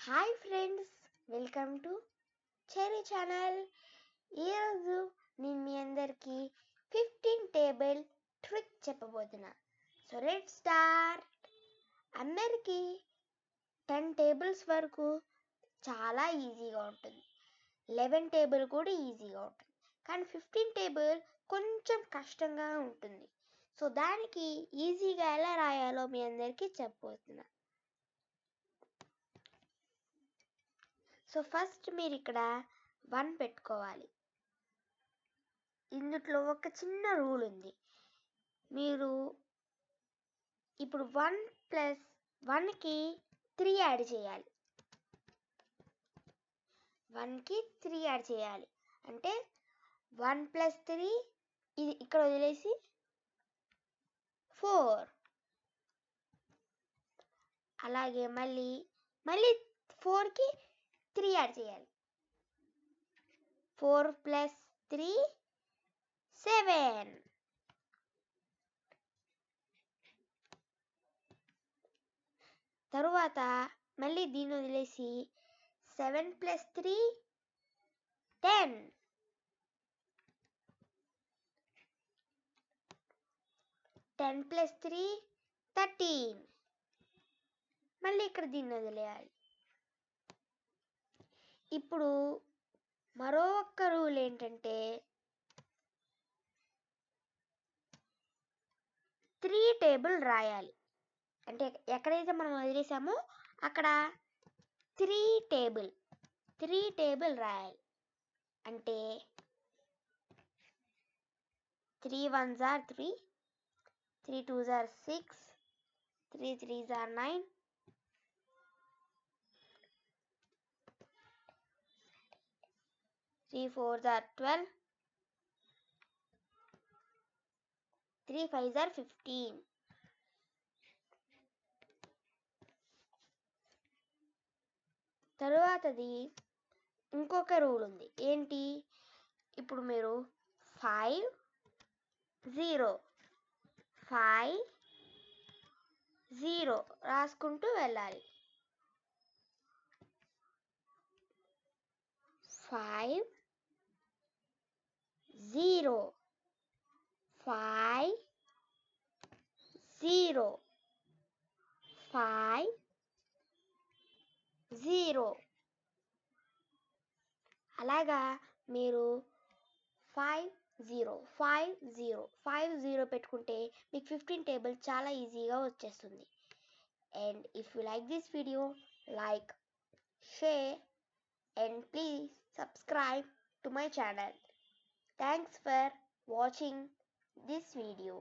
Hi friends, welcome to cherry channel. ఈరోజు నేను మీ అందరికీ 15 టేబుల్ ట్రిక్ చెప్పబోతున్నా. So let start. అందరికీ 10 టేబుల్స్ వరకు చాలా ఈజీగా ఉంటుంది. 11 టేబుల్ కూడా ఈజీగా ఉంటుంది, కానీ 15 టేబుల్ కొంచెం కష్టంగా ఉంటుంది. సో దానికి ఈజీగా ఎలా రాయాలో మీ అందరికీ చెప్పబోతున్నా. సో ఫస్ట్ మీరు ఇక్కడ 1 పెట్టుకోవాలి. ఇందులో ఒక చిన్న రూల్ ఉంది. మీరు ఇప్పుడు 1 ప్లస్ 1కి 3 యాడ్ చేయాలి. 1కి 3 యాడ్ చేయాలి అంటే 1 ప్లస్ 3 ఇది ఇక్కడ వదిలేసి 4. అలాగే మళ్ళీ 4కి 3 యాడ్ చేయాలి. 4 ప్లస్ 3 7. తరువాత మళ్ళీ దీన్ని వదిలేసి 7 ప్లస్ 3 10. 10 ప్లస్ 3 13. మళ్ళీ ఇక్కడ దీన్ని వదిలేయాలి. ఇప్పుడు మరో ఒక్క రూల్ ఏంటంటే 3 టేబుల్ రాయాలి. అంటే ఎక్కడైతే మనం వదిలేసామో అక్కడ 3 టేబుల్ రాయాలి. అంటే 3 1s are 3, 3 2s are 6, 3 3s are 9, 3 4s are 12, 3 5s are 15. తరువాతది ఇంకొక రూల్ ఉంది. ఏంటి? ఇప్పుడు మీరు 5 0 5 0 రాసుకుంటూ వెళ్ళాలి. 5 0 5 0 5 0. అలాగా మీరు 5 0 5 0 5 0 పెట్టుకుంటే మీకు 15 టేబుల్ చాలా ఈజీగా వచ్చేస్తుంది. And if you like this video, like, share and please subscribe to my channel. Thanks for watching this video.